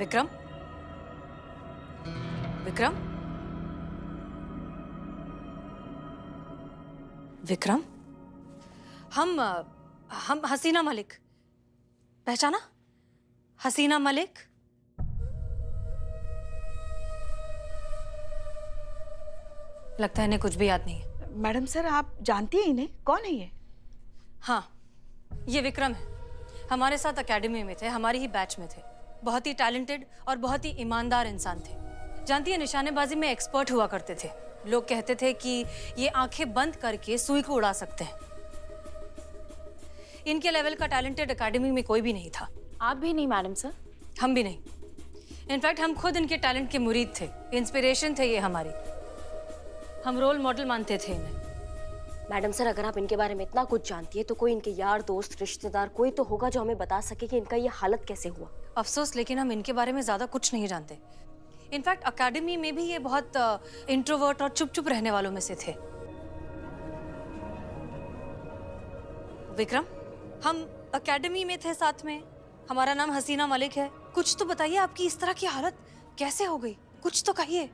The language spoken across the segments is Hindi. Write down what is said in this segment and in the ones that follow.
विक्रम, विक्रम, विक्रम, हम हसीना मलिक, पहचाना? हसीना मलिक। लगता है इन्हें कुछ भी याद नहीं है। मैडम सर, आप जानती हैं इन्हें? कौन है ये? हाँ, ये विक्रम है। हमारे साथ एकेडमी में थे, हमारी ही बैच में थे। बहुत ही टैलेंटेड और बहुत ही ईमानदार इंसान थे। जानती है, निशानेबाजी में एक्सपर्ट हुआ करते थे। लोग कहते थे कि ये आंखें बंद करके सुई को उड़ा सकते हैं। इनके लेवल का टैलेंटेड एकेडमी में कोई भी नहीं था। आप भी नहीं मैडम सर? हम भी नहीं। इनफैक्ट हम खुद इनके टैलेंट के मुरीद थे, इंस्पिरेशन थे ये हमारी। हम रोल मॉडल मानते थे इन्हें। मैडम सर, अगर आप इनके बारे में इतना कुछ जानती है तो कोई इनके यार दोस्त रिश्तेदार कोई तो होगा जो हमें बता सके कि इनका ये हालत कैसे हुआ। अफसोस, लेकिन हम इनके बारे में ज्यादा कुछ नहीं जानते। इनफैक्ट एकेडमी में भी ये बहुत इंट्रोवर्ट और चुप चुप रहने वालों में से थे। विक्रम, हम एकेडमी में थे साथ में। हमारा नाम हसीना मलिक है। कुछ तो बताइए, आपकी इस तरह की हालत कैसे हो गई? कुछ तो कहिए।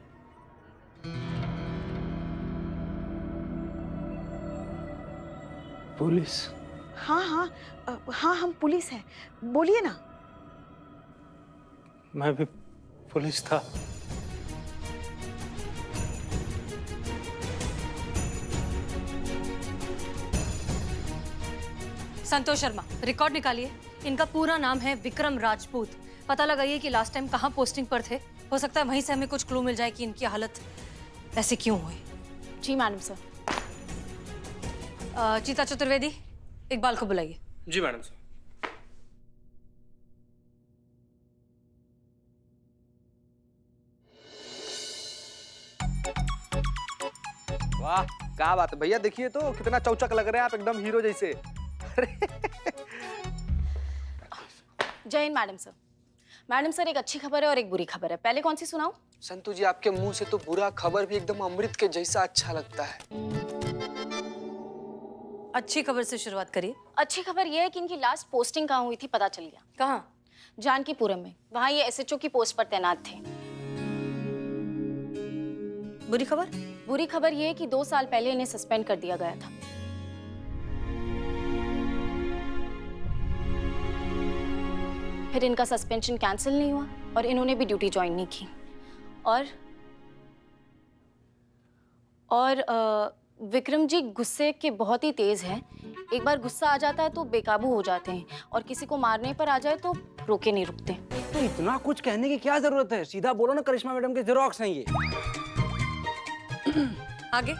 पुलिस? हाँ हाँ हाँ, हम पुलिस हैं। बोलिए ना। मैं भी पुलिस था। संतोष शर्मा, रिकॉर्ड निकालिए। इनका पूरा नाम है विक्रम राजपूत। पता लगाइए कि लास्ट टाइम कहाँ पोस्टिंग पर थे। हो सकता है वहीं से हमें कुछ क्लू मिल जाए कि इनकी हालत ऐसे क्यों हुई। जी मैडम सर। चीता चतुर्वेदी, इकबाल को बुलाइए। जी मैडम सर। वाह, क्या बात है भैया, देखिए तो कितना चौचक लग रहे हैं आप, एकदम हीरो जैसे। जय Hind madam sir. Madam sir, एक अच्छी खबर है और एक बुरी खबर है। पहले कौन सी सुनाऊं? संतू जी, आपके मुंह से तो बुरा खबर भी एकदम अमृत के जैसा अच्छा लगता है। अच्छी खबर से शुरुआत करिए। अच्छी खबर यह है कि इनकी लास्ट पोस्टिंग कहाँ हुई थी पता चल गया। कहाँ? जानकीपुरम में। वहाँ ये एसएचओ की पोस्ट पर तैनात थे। बुरी खबर? बुरी खबर यह है कि 2 साल पहले इन्हें सस्पेंड कर दिया गया था। फिर इनका सस्पेंशन कैंसिल नहीं हुआ और इन्होंने भी ड्यूटी ज्वाइन नहीं की। और विक्रम जी गुस्से के बहुत ही तेज हैं। एक बार गुस्सा आ जाता है तो बेकाबू हो जाते हैं और किसी को मारने पर आ जाए तो रोके नहीं रुकते। तो इतना कुछ कहने की क्या जरूरत है, सीधा बोलो ना करिश्मा मैडम के जेरोक्स हैं ये। आगे?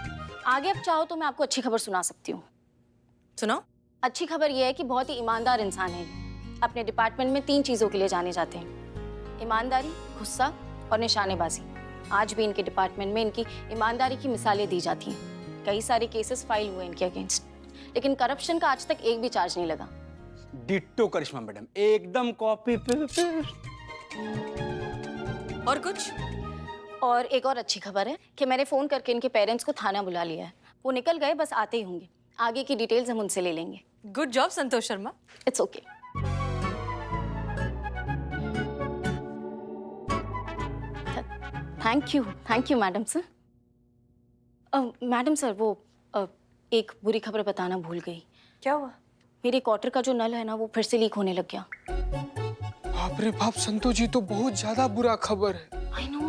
आगे अब चाहो तो मैं आपको अच्छी खबर सुना सकती हूँ। सुनाओ। अच्छी खबर यह है कि बहुत ही ईमानदार इंसान है। अपने डिपार्टमेंट में 3 चीजों के लिए जाने जाते हैं: ईमानदारी, गुस्सा और निशानेबाजी। आज भी इनके डिपार्टमेंट में इनकी ईमानदारी की मिसालें दी जाती हैं। कई सारे केसेस फाइल हुए इनके अगेंस्ट, लेकिन करप्शन का आज तक एक भी चार्ज नहीं लगा। डिट्टो करिश्मा मैडम, एकदम कॉपी पेस्ट। और कुछ? और एक और अच्छी खबर है कि मैंने फोन करके इनके पेरेंट्स को थाना बुला लिया है। वो निकल गए, बस आते ही होंगे। आगे की डिटेल्स हम उनसे ले लेंगे। Good job Santosh Sharma. It's okay. Thank you madam sir. Madam sir, वो एक बुरी खबर बताना भूल गई। क्या हुआ? मेरे क्वार्टर का जो नल है ना, वो फिर से लीक होने लग गया। बाप रे बाप संतू जी, तो बहुत ज्यादा बुरा खबर है। I know.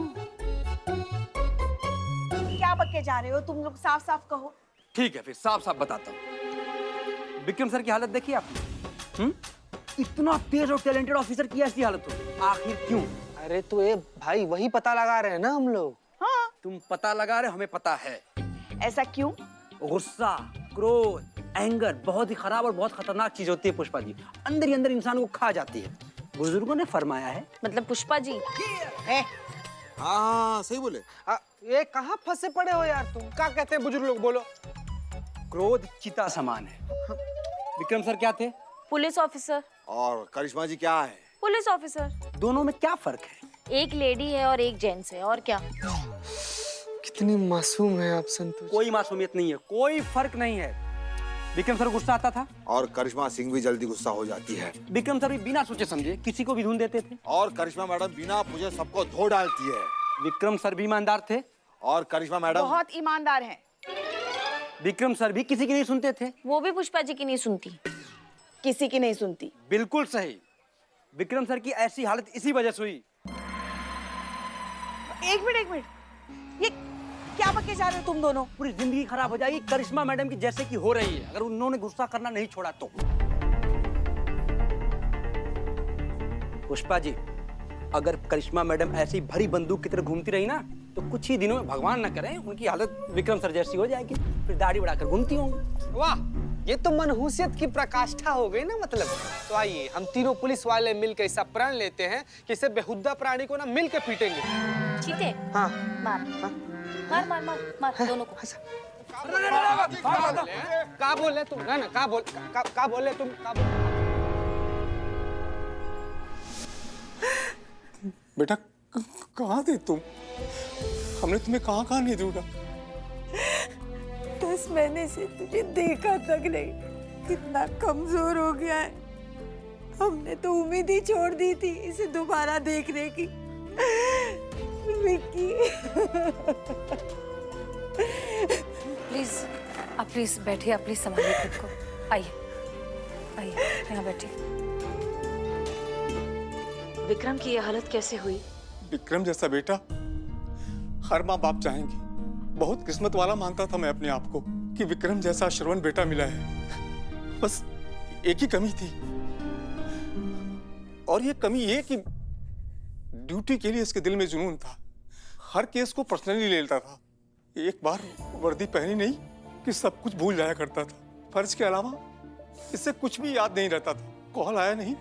क्या बके जा रहे हो तुम लोग? साफ साफ कहो। ठीक है, फिर साफ साफ बताता हूँ। विक्रम सर की हालत देखी आपने? इतना तेज और टैलेंटेड ऑफिसर की ऐसी हालत हो, आखिर क्यों? अरे तो ये भाई वही पता लगा रहे हैं ना हम लोग। हाँ, तुम पता लगा रहे हो, हमें पता है। ऐसा क्यों? गुस्सा, क्रोध, एंगर बहुत ही खराब और बहुत खतरनाक चीज होती है पुष्पा जी। अंदर ही अंदर इंसान को खा जाती है। बुजुर्गों ने फरमाया है। मतलब पुष्पा जी? हाँ सही बोले। ये कहाँ फंसे पड़े हो यार तुम? क्या कहते हैं बुजुर्ग लोग, बोलो। क्रोध चिता समान है। विक्रम सर क्या थे? Police officer. और करिश्मा जी क्या है? Police officer. दोनों में क्या फर्क है? एक लेडी है और एक जेंट्स है, और क्या। कितनी मासूम है आप संतू जी। कोई मासूमियत नहीं है, कोई फर्क नहीं है। विक्रम सर गुस्सा आता था और करिश्मा सिंह भी जल्दी गुस्सा हो जाती है। विक्रम सर भी बिना सोचे समझे किसी को भी धुन देते थे। और करिश्मा मैडम बिना पूछे सबको धो डालती है। विक्रम सर भी ईमानदार थे और करिश्मा मैडम बहुत ईमानदार हैं। विक्रम सर भी किसी की नहीं सुनते थे। वो भी पुष्पा जी की नहीं सुनती। किसी की नहीं सुनती। बिल्कुल सही। विक्रम सर की ऐसी हालत इसी वजह से हुई। एक मिनट, ये क्या बके जा रहे हो तुम दोनों? पूरी जिंदगी खराब हो जाएगी करिश्मा मैडम की जैसे कि हो रही है अगर उन्होंने गुस्सा करना नहीं छोड़ा तो। पुष्पा जी, अगर करिश्मा मैडम ऐसी भरी बंदूक की तरह घूमती रही ना तो कुछ ही दिनों में भगवान न करे उनकी हालत विक्रम सर जैसी हो जाएगी, फिर दाढ़ी बढ़ाकर घूमती होंगी। वाह, ये तो मनहूसियत की प्रकाष्ठा हो गई ना। मतलब तो आइए हम तीनों पुलिस वाले मिलकर ऐसा प्रण लेते हैं कि इसे बेहुद्दा प्राणी को ना मिलकर पीटेंगे। ठीक है। हाँ। मार मार मार मार मार दोनों को। का बोले तुम ना का बोले तुम बेटा कहाँ थे तुम? हमने तुम्हें कहाँ नहीं ढूंढा। 10 महीने से तुझे देखा तक नहीं, कितना कमजोर हो गया है। हमने तो उम्मीद ही छोड़ दी थी इसे दोबारा देखने की। विक्की प्लीज आप प्लीज बैठिए, आप प्लीज संभालिए खुद को। आइए यहाँ बैठिए। विक्रम की ये हालत कैसे हुई? विक्रम जैसा बेटा हर माँ बाप चाहेंगे। बहुत किस्मत वाला मानता था मैं अपने आप को कि विक्रम जैसा श्रवण बेटा मिला है। बस एक ही कमी थी, और ये कमी ये कि ड्यूटी के लिए इसके दिल में जुनून था। हर केस को पर्सनली ले लेता था। एक बार वर्दी पहनी नहीं कि सब कुछ भूल जाया करता था। फर्ज के अलावा इससे कुछ भी याद नहीं रहता था। कॉल आया नहीं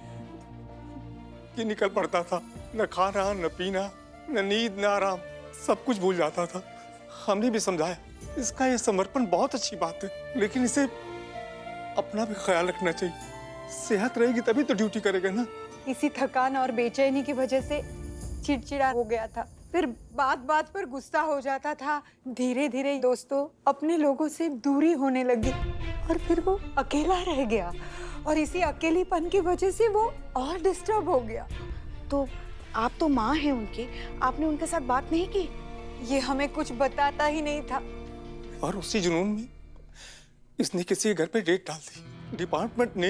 कि निकल पड़ता था। न खाना, न पीना, न नींद, न आराम, सब कुछ भूल जाता था। हमने भी समझाया इसका ये समर्पण बहुत अच्छी बात है, लेकिन इसे अपना भी ख्याल रखना चाहिए। सेहत रहेगी तभी तो ड्यूटी करेगा ना। इसी थकान और बेचैनी की वजह से चिड़चिड़ा हो गया था, फिर बात बात पर गुस्सा हो जाता था। धीरे धीरे दोस्तों अपने लोगों से दूरी होने लगी और फिर वो अकेला रह गया, और इसी अकेलेपन की वजह से वो और डिस्टर्ब हो गया। तो आप तो माँ हैं उनकी, आपने उनके साथ बात नहीं की? ये हमें कुछ बताता ही नहीं था। और उसी जुनून में इसने किसी घर पे डेट डाल दी। डिपार्टमेंट ने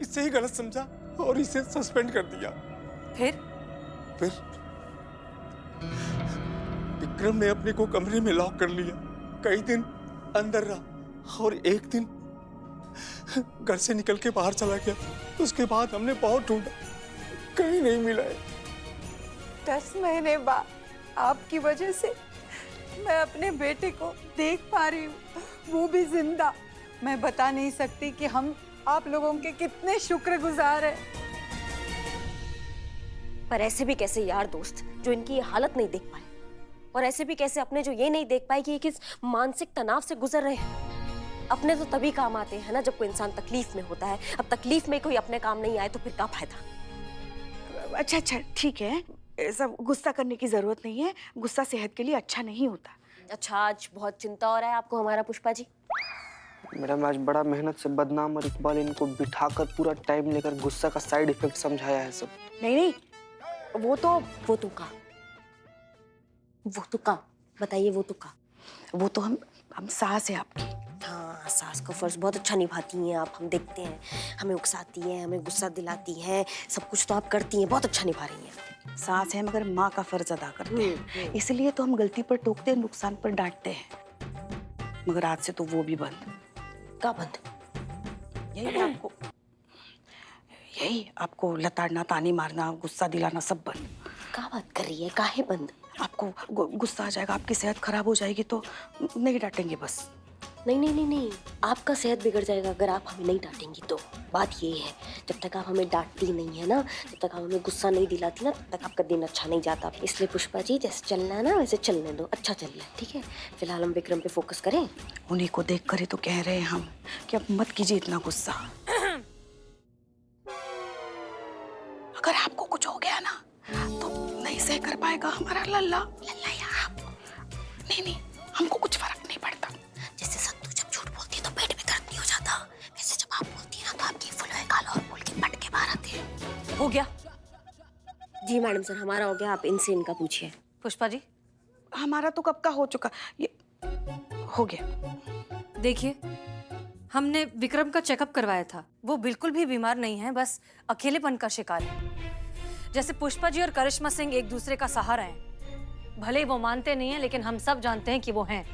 इसे ही गलत समझा और इसे सस्पेंड कर दिया। फिर विक्रम ने अपने को कमरे में लॉक कर लिया। कई दिन अंदर रहा और एक दिन घर से निकल के बाहर चला गया। उसके बाद हमने बहुत ढूंढा, कहीं नहीं मिला है। 10 महीने बाद आपकी वजह से मैं अपने बेटे को देख पा रही हूँ, वो भी जिंदा। मैं बता नहीं सकती कि हम आप लोगों के कितने शुक्रगुजार हैं। पर ऐसे भी कैसे यार दोस्त जो इनकी ये हालत नहीं देख पाए, और ऐसे भी कैसे अपने जो ये नहीं देख पाए कि ये किस मानसिक तनाव से गुजर रहे हैं। अपने तो तभी काम आते हैं ना जब कोई इंसान तकलीफ में होता है। अब तकलीफ में कोई अपने काम नहीं आए तो फिर क्या फायदा। अच्छा ठीक है, सब गुस्सा करने की जरूरत नहीं है। गुस्सा सेहत के लिए अच्छा नहीं होता। अच्छा, आज बहुत चिंता हो रहा है आपको हमारा पुष्पा जी? मैडम आज बड़ा मेहनत से बदनाम और इकबाल इनको बिठाकर पूरा टाइम लेकर गुस्सा का साइड इफेक्ट समझाया है सब। नहीं, वो तो का बताइए। वो तो हम सास है आपकी। हाँ, सास का फर्ज बहुत अच्छा निभाती हैं आप। हम देखते हैं, हमें उकसाती हैं, हमें गुस्सा दिलाती हैं, सब कुछ तो आप करती हैं, बहुत अच्छा निभा रही हैं। सास है मगर माँ का फर्ज अदा करते हैं, इसलिए तो हम गलती पर टोकते हैं, नुकसान पर डांटते हैं। मगर आज से तो वो भी बंद। क्या बंद? यही आपको लताड़ना, तानी मारना, गुस्सा दिलाना सब बंद। क्या बात कर रही है? काहे बंद? आपको गुस्सा आ जाएगा, आपकी सेहत खराब हो जाएगी तो नहीं डांटेंगे बस। नहीं, आपका सेहत बिगड़ जाएगा अगर आप हमें नहीं डांटेंगी तो। बात ये है, जब तक आप हमें डांटती नहीं है ना, जब तक आप हमें गुस्सा नहीं दिलाती ना, तब तक आपका दिन अच्छा नहीं जाता। इसलिए पुष्पा जी जैसे चलना है ना वैसे चलने दो, अच्छा चल रहा है, ठीक है? फिलहाल हम विक्रम पे फोकस करें। उन्हीं को देख कर ही तो कह रहे हैं हम कि अब मत कीजिए इतना गुस्सा। अगर आपको कुछ हो गया ना तो नहीं सह कर पाएगा हमारा लल्ला या आप। नहीं, हमको कुछ फर्क नहीं पड़ता। जैसे संतू जब झूठ बोलती है तो पेट में दर्द नहीं गया? जी मैडम सर, हमारा हो गया, आप इनसे इनका पूछिए। पुष्पा जी, हमारा तो कब का हो चुका, ये हो गया। देखिए, हमने विक्रम का चेकअप करवाया था। वो बिल्कुल भी बीमार नहीं है, बस अकेलेपन का शिकार है। जैसे पुष्पा जी और करिश्मा सिंह एक दूसरे का सहारा हैं। भले ही वो मानते नहीं हैं, लेकिन हम सब जानते हैं कि वो हैं।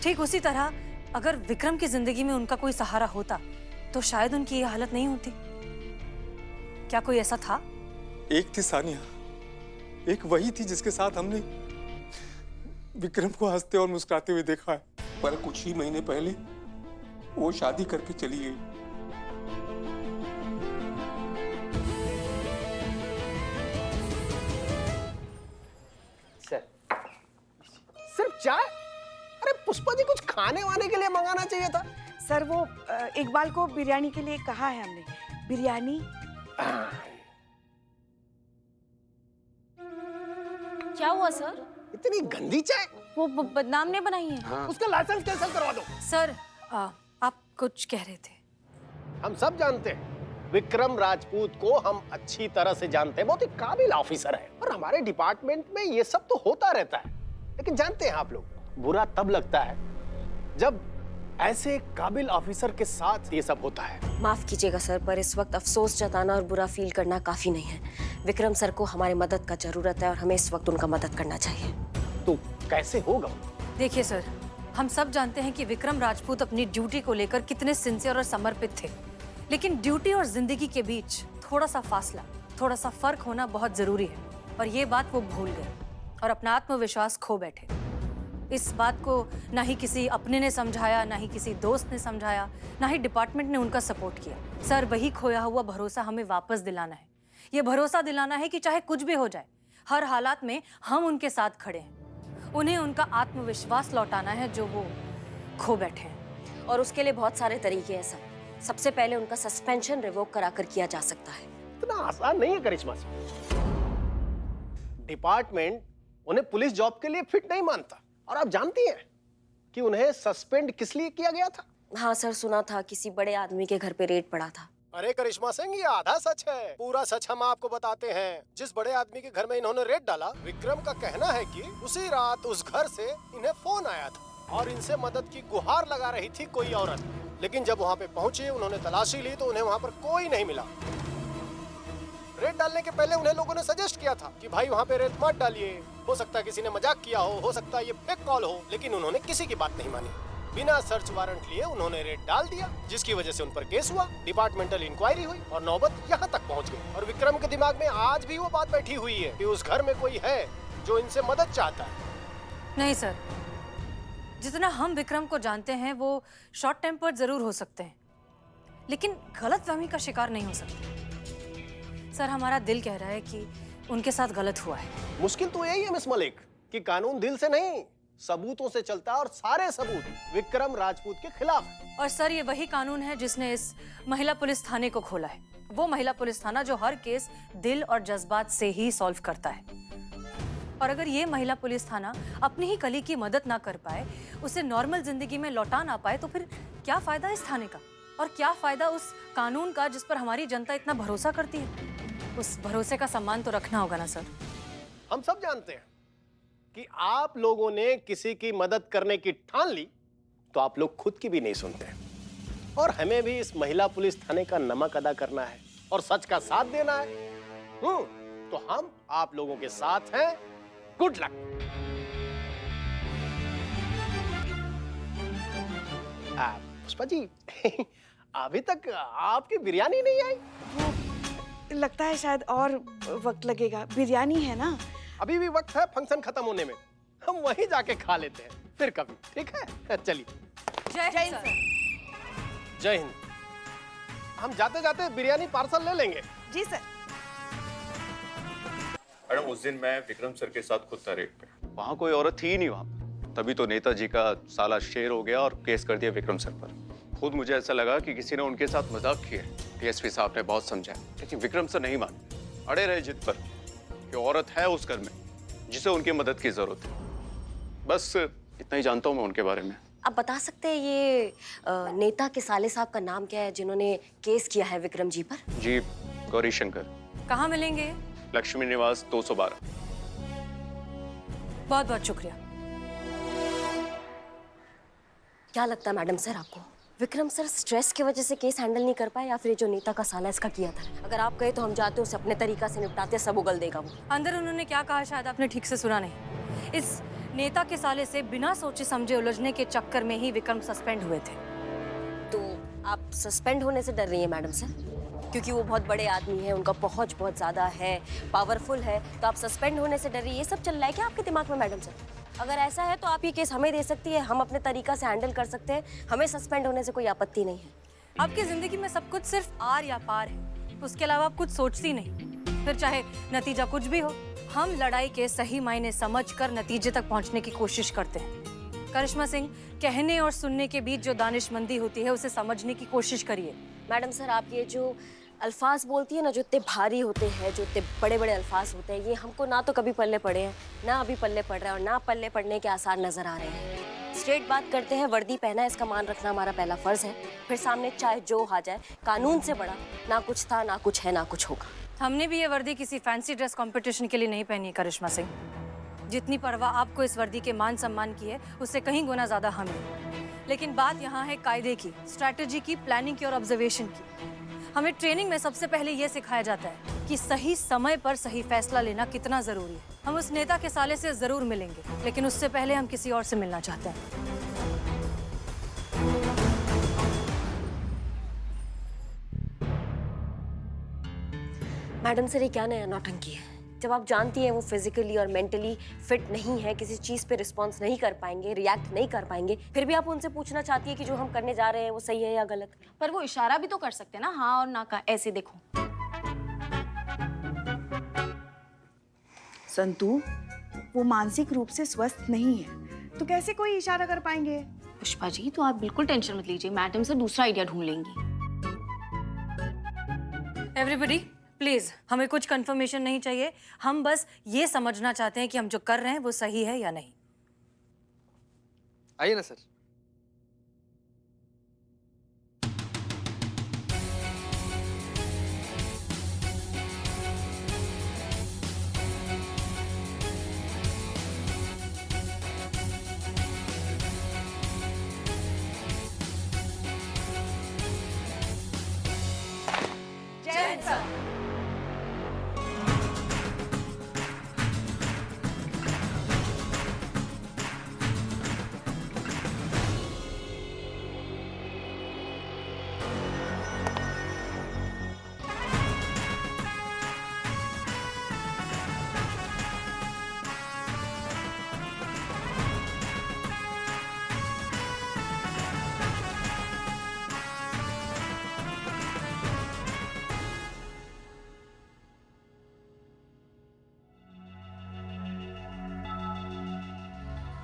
ठीक उसी तरह अगर विक्रम की जिंदगी में उनका कोई सहारा होता तो शायद उनकी ये हालत नहीं होती। क्या कोई ऐसा था? एक थी सानिया, एक वही थी जिसके साथ हमने विक्रम को हंसते और मुस्कुराते हुए देखा है, पर कुछ ही महीने पहले वो शादी करके चली गई। सिर्फ चाय? अरे पुष्पा जी, कुछ खाने वाने के लिए मंगाना चाहिए था। सर वो इकबाल को बिरयानी के लिए कहा है हमने। बिरयानी। क्या हुआ सर? इतनी गंदी चाय? वो बदनाम ने बनाई है। हाँ। उसका लाइसेंस कैंसिल करवा दो। सर, आप कुछ कह रहे थे? हम सब जानते हैं विक्रम राजपूत को, हम अच्छी तरह से जानते हैं, बहुत ही काबिल ऑफिसर है और हमारे डिपार्टमेंट में ये सब तो होता रहता है। लेकिन जानते हैं आप लोग, बुरा तब लगता है जब ऐसे काबिल ऑफिसर के साथ ये सब होता है। माफ कीजिएगा सर, पर इस वक्त अफसोस जताना और बुरा फील करना काफी नहीं है। विक्रम सर को हमारी मदद का जरूरत है और हमें इस वक्त उनका मदद करना चाहिए। तो कैसे होगा? देखिए सर, हम सब जानते हैं कि विक्रम राजपूत अपनी ड्यूटी को लेकर कितने सिंसियर और समर्पित थे, लेकिन ड्यूटी और जिंदगी के बीच थोड़ा सा फासला, थोड़ा सा फर्क होना बहुत जरूरी है। और ये बात वो भूल गए और अपना आत्मविश्वास खो बैठे। इस बात को ना ही किसी अपने ने समझाया, ना ही किसी दोस्त ने समझाया, ना ही डिपार्टमेंट ने उनका सपोर्ट किया। सर, वही खोया हुआ भरोसा हमें वापस दिलाना है। ये भरोसा दिलाना है कि चाहे कुछ भी हो जाए, हर हालात में हम उनके साथ खड़े हैं। उन्हें उनका आत्मविश्वास लौटाना है जो वो खो बैठे हैं। और उसके लिए बहुत सारे तरीके हैं सर। सबसे पहले उनका सस्पेंशन रिवोक कराकर किया जा सकता है। इतना आसान नहीं है करिश्मा से। डिपार्टमेंट उन्हें पुलिस जॉब के लिए फिट नहीं मानता और आप जानती हैं कि उन्हें सस्पेंड किस लिए किया गया था? हाँ सर, सुना था किसी बड़े आदमी के घर पे रेड पड़ा था। अरे करिश्मा सिंह, ये आधा सच है, पूरा सच हम आपको बताते हैं। जिस बड़े आदमी के घर में इन्होंने रेड डाला, विक्रम का कहना है कि उसी रात उस घर से इन्हें फोन आया था और इनसे मदद की गुहार लगा रही थी कोई औरत। लेकिन जब वहाँ पे पहुँचे, उन्होंने तलाशी ली तो उन्हें वहाँ पर कोई नहीं मिला। रेड डालने के पहले उन्हें लोगों ने सजेस्ट किया था कि भाई वहाँ पे रेड मत डालिए, हो सकता है किसी ने मजाक किया हो सकता है ये फेक कॉल हो। लेकिन उन्होंने किसी की बात नहीं मानी। बिना सर्च वारंट लिए उन्होंने रेड डाल दिया, जिसकी वजह से उन पर केस हुआ, डिपार्टमेंटल इंक्वायरी हुई और नौबत यहाँ तक पहुँच गई। और विक्रम के दिमाग में आज भी वो बात बैठी हुई है कि उस घर में कोई है जो इनसे मदद चाहता है। नहीं सर, जितना हम विक्रम को जानते हैं वो शॉर्ट टेम्पर्ड जरूर हो सकते हैं, लेकिन गलतफहमी का शिकार नहीं हो सकते। सर, हमारा दिल कह रहा है कि उनके साथ गलत हुआ है। मुश्किल तो यही है मिस मलिक कि कानून दिल से नहीं, सबूतों से चलता है और सारे सबूत विक्रम राजपूत के खिलाफ है। और सर, ये वही कानून है जिसने इस महिला पुलिस थाने को खोला है। वो महिला पुलिस थाना जो हर केस दिल और जज्बात से ही सॉल्व करता है। और अगर ये महिला पुलिस थाना अपनी ही कली की मदद ना कर पाए, उसे नॉर्मल जिंदगी में लौटा ना पाए, तो फिर क्या फायदा इस थाने का? और क्या फायदा उस कानून का जिस पर हमारी जनता इतना भरोसा करती है? उस भरोसे का सम्मान तो रखना होगा ना सर। हम सब जानते हैं कि आप लोगों ने किसी की मदद करने की ठान ली तो आप लोग खुद की भी नहीं सुनते, और हमें भी इस महिला पुलिस थाने का नमक अदा करना है और सच का साथ देना है। तो हम आप लोगों के साथ हैं। Good luck. पुष्पा जी, अभी तक आपकी बिरयानी नहीं आई? लगता है शायद और वक्त लगेगा। बिरयानी है ना? अभी भी वक्त है फंक्शन खत्म होने में, हम वहीं जाके खा लेते हैं फिर कभी, ठीक है? चलिए। जय हिंद सर। जय हिंद। हम जाते जाते बिरयानी पार्सल ले लेंगे। जी सर। मैडम, उस दिन मैं विक्रम सर के साथ खुद था रेड पे। वहाँ कोई औरत थी ही नहीं वहाँ, तभी तो नेताजी का साला शेर हो गया और केस कर दिया विक्रम सर पर। खुद मुझे ऐसा लगा कि किसी ने उनके साथ मजाक किया। डीएसपी साहब ने बहुत समझाया, लेकिन विक्रम सर नहीं माने, अड़े रहे जिद पर कि औरत है उस घर में जिसे उनकी मदद की जरूरत है। बस इतना ही जानता हूँ मैं उनके बारे में। आप बता सकते हैं ये नेता के साले साहब का नाम क्या है जिन्होंने केस किया है विक्रम जी पर? जी, गौरी शंकर। कहाँ मिलेंगे? लक्ष्मी निवास 212। बहुत बहुत शुक्रिया। क्या लगता है मैडम सर आपको, विक्रम सर स्ट्रेस की वजह से केस हैंडल नहीं कर पाए या फिर ये जो नेता का साला इसका किया था? अगर आप कहे तो हम जाते उसे अपने तरीका से निपटाते, सब उगल देगा वो। अंदर उन्होंने क्या कहा शायद आपने ठीक से सुना नहीं। इस नेता के साले से बिना सोचे समझे उलझने के चक्कर में ही विक्रम सस्पेंड हुए थे। तो आप सस्पेंड होने से डर रही हैं मैडम सर? क्योंकि वो बहुत बड़े आदमी है, उनका पहुंच बहुत ज्यादा है, पावरफुल है, तो आप सस्पेंड होने से डर रही है? ये सब चल रहा है क्या आपके दिमाग में मैडम सर? अगर ऐसा है तो आप ये केस हमें दे सकती है, हम अपने तरीका से हैंडल कर सकते हैं, हमें सस्पेंड होने से कोई आपत्ति नहीं है। आपकी जिंदगी में सब कुछ सिर्फ आर या पार है, उसके अलावा आप कुछ सोचती नहीं, फिर चाहे नतीजा कुछ भी हो। हम लड़ाई के सही मायने समझकर नतीजे तक पहुंचने की कोशिश करते हैं। करिश्मा सिंह, कहने और सुनने के बीच जो दानिशमंदी होती है उसे समझने की कोशिश करिए। मैडम सर, आप ये जो अल्फाज बोलती है ना, जो इतने भारी होते हैं, जो इतने बड़े बड़े अल्फाज होते हैं, ये हमको ना तो कभी पल्ले पड़े हैं, ना अभी पल्ले पड़ रहे हैं और ना पल्ले पड़ने के आसार नजर आ रहे हैं। स्ट्रेट बात करते हैं, वर्दी पहना है, इसका मान रखना हमारा पहला फर्ज है। फिर सामने चाहे जो आ जाए, कानून से बड़ा ना कुछ था, ना कुछ है, ना कुछ होगा। हमने भी ये वर्दी किसी फैंसी ड्रेस कंपटीशन के लिए नहीं पहनी है करिश्मा सिंह। जितनी परवाह आपको इस वर्दी के मान सम्मान की है, उससे कहीं गुना ज्यादा हमें। लेकिन बात यहाँ है कायदे की, स्ट्रैटेजी की, प्लानिंग की और ऑब्जर्वेशन की। हमें ट्रेनिंग में सबसे पहले ये सिखाया जाता है कि सही समय पर सही फैसला लेना kiतना जरूरी है। हम उस नेता के साले से जरूर मिलेंगे, लेकिन उससे पहले हम किसी और से मिलना चाहते हैं। मैडम सर, ये क्या नया नौटंकी है? जब आप जानती हैं वो फिजिकली और मेंटली फिट नहीं है, किसी चीज पे रिस्पॉन्स नहीं कर पाएंगे, रिएक्ट नहीं कर पाएंगे, फिर भी आप उनसे पूछना चाहती है कि जो हम करने जा रहे हैं वो सही है या गलत? पर वो इशारा भी तो कर सकते हैं ना, हाँ और ना का, ऐसे देखो। संतू, वो मानसिक रूप से स्वस्थ नहीं है, तो कैसे कोई इशारा कर पाएंगे? पुष्पा जी, तो आप बिल्कुल टेंशन मत लीजिए, मैडम से दूसरा आइडिया ढूंढ लेंगी। एवरीबॉडी प्लीज, हमें कुछ कंफर्मेशन नहीं चाहिए, हम बस ये समझना चाहते हैं कि हम जो कर रहे हैं वो सही है या नहीं। आइए ना सर। जय सर।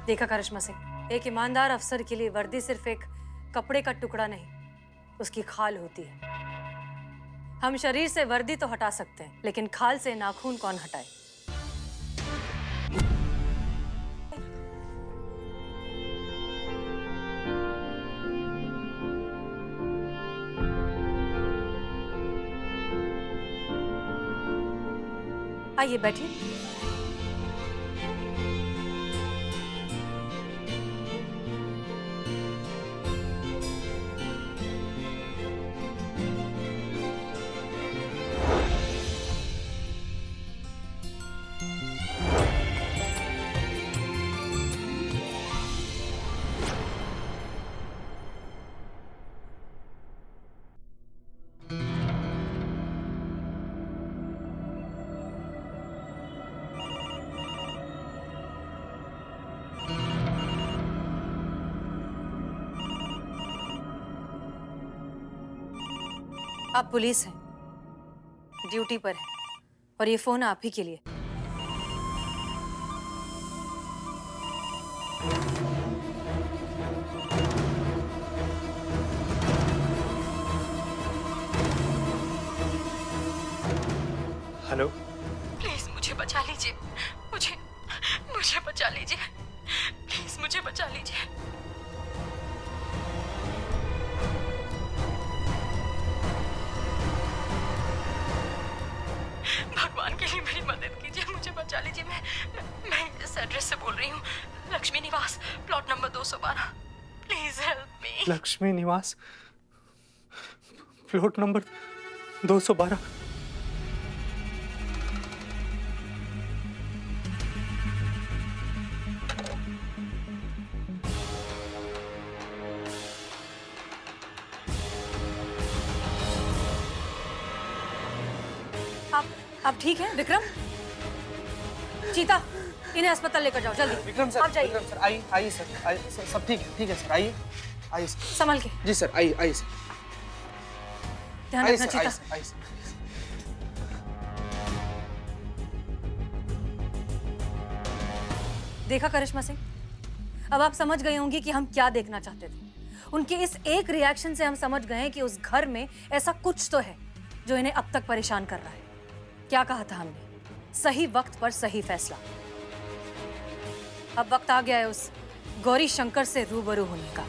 देखा करिश्मा सिंह, एक ईमानदार अफसर के लिए वर्दी सिर्फ एक कपड़े का टुकड़ा नहीं, उसकी खाल होती है। हम शरीर से वर्दी तो हटा सकते हैं, लेकिन खाल से नाखून कौन हटाए? आइए बैठिए। आप पुलिस हैं, ड्यूटी पर हैं, और ये फोन आप ही के लिए। हेलो, प्लीज मुझे बचा लीजिए, मुझे बचा लीजिए, प्लीज मुझे बचा लीजिए। मेरी मदद कीजिए, मुझे बचा लीजिए। मैं इस एड्रेस से बोल रही हूँ, लक्ष्मी निवास, plot number 212। Please help me. Lakshmi निवास, प्लॉट नंबर 212। आप ठीक हैं विक्रम? चीता, इन्हें अस्पताल लेकर जाओ जल्दी। विक्रम सर, आप जाइए। विक्रम सर, आइए आइए सर, सब ठीक है सर, आइए आइए सर। संभल के। जी सर, आइए आइए सर, ध्यान आइए रखना सर, चीता। आइए सर, आइए सर। देखा करिश्मा सिंह, अब आप समझ गई होंगी कि हम क्या देखना चाहते थे। उनके इस एक रिएक्शन से हम समझ गए कि उस घर में ऐसा कुछ तो है जो इन्हें अब तक परेशान कर रहा है। क्या कहा था हमने? सही वक्त पर सही फैसला। अब वक्त आ गया है उस गौरी शंकर से रूबरू होने का।